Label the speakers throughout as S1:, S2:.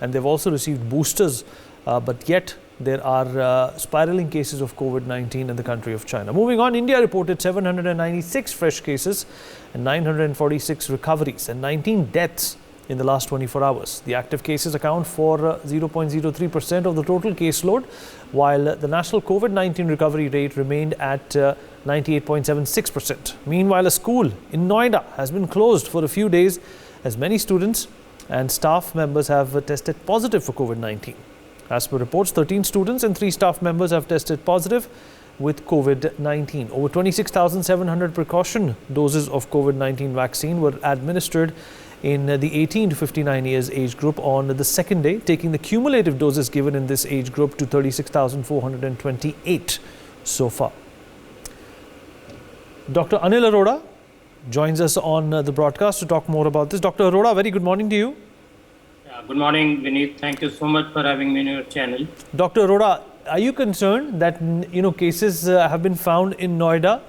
S1: and they've also received boosters, but yet there are spiraling cases of COVID-19 in the country of China. Moving on, India reported 796 fresh cases and 946 recoveries and 19 deaths in the last 24 hours. The active cases account for 0.03% of the total caseload, while the national COVID-19 recovery rate remained at 98.76%. Meanwhile, a school in Noida has been closed for a few days as many students and staff members have tested positive for COVID-19. As per reports, 13 students and 3 staff members have tested positive with COVID-19. Over 26,700 precaution doses of COVID-19 vaccine were administered in the 18 to 59 years age group on the second day, taking the cumulative doses given in this age group to 36,428 so far. Dr. Anil Arora joins us on the broadcast to talk more about this. Dr. Arora, very good morning to you.
S2: Good morning, Vineet. Thank you so much for having me on your channel.
S1: Dr. Arora, are you concerned that cases have been found in Noida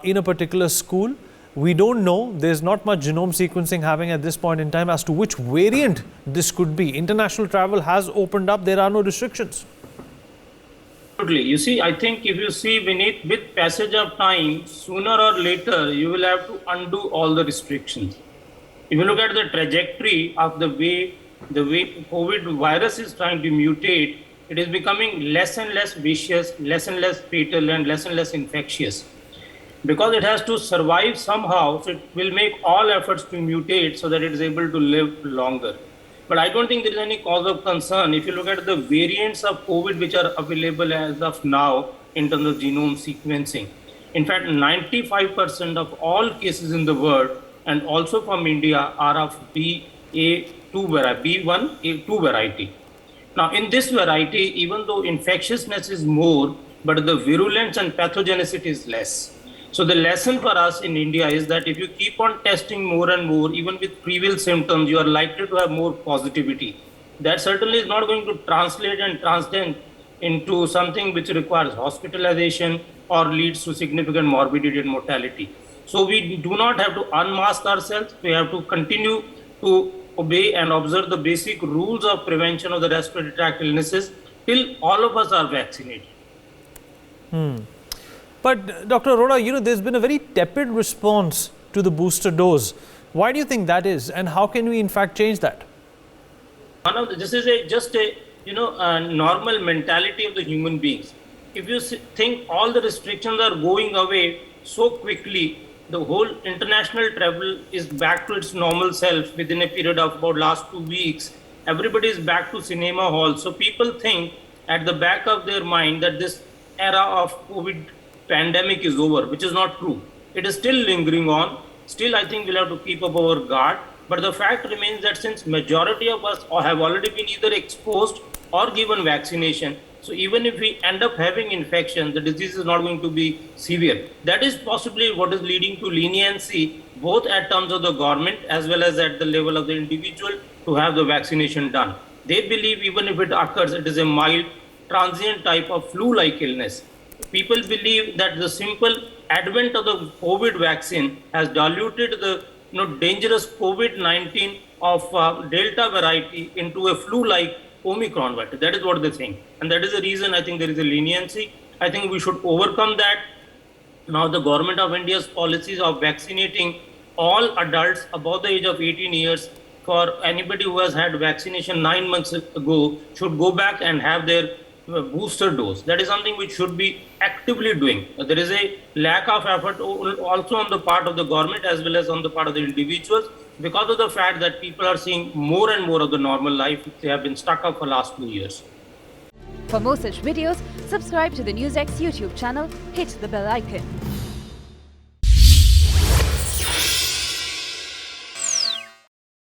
S1: in a particular school? We don't know. There's not much genome sequencing happening at this point in time as to which variant this could be. International travel has opened up. There are no restrictions.
S2: Absolutely. You see, I think if you see, Vineet, with passage of time, sooner or later, you will have to undo all the restrictions. If you look at the trajectory of the way COVID virus is trying to mutate, it is becoming less and less vicious, less and less fatal, and less infectious. Because it has to survive somehow, so it will make all efforts to mutate so that it is able to live longer. But I don't think there is any cause of concern. If you look at the variants of COVID which are available as of now in terms of genome sequencing, in fact, 95% of all cases in the world and also from India are of B1A2 variety. Now, in this variety, even though infectiousness is more, but the virulence and pathogenicity is less. So the lesson for us in India is that if you keep on testing more and more, even with previous symptoms, you are likely to have more positivity. That certainly is not going to translate and transcend into something which requires hospitalization or leads to significant morbidity and mortality. So we do not have to unmask ourselves. We have to continue to obey and observe the basic rules of prevention of the respiratory tract illnesses till all of us are vaccinated.
S1: But Dr. Arora, there's been a very tepid response to the booster dose. Why do you think that is, and how can we in fact change that?
S2: This is just a normal mentality of the human beings. If you think all the restrictions are going away so quickly, the whole international travel is back to its normal self within a period of about last 2 weeks. Everybody is back to cinema halls. So people think at the back of their mind that this era of COVID pandemic is over, which is not true. It is still lingering on. Still, I think we'll have to keep up our guard. But the fact remains that since majority of us have already been either exposed or given vaccination, so even if we end up having infection, the disease is not going to be severe. That is possibly what is leading to leniency, both at terms of the government as well as at the level of the individual to have the vaccination done. They believe even if it occurs, it is a mild, transient type of flu-like illness. People believe that the simple advent of the COVID vaccine has diluted the dangerous COVID-19 of Delta variety into a flu-like Omicron variety. That is what they think. And that is the reason I think there is a leniency. I think we should overcome that. Now the government of India's policies of vaccinating all adults above the age of 18 years for anybody who has had vaccination 9 months ago should go back and have their booster dose. That is something which should be actively doing. There is a lack of effort also on the part of the government as well as on the part of the individuals because of the fact that people are seeing more and more of the normal life they have been stuck up for the last 2 years.
S3: For more such videos, subscribe to the NewsX YouTube channel, hit the bell icon.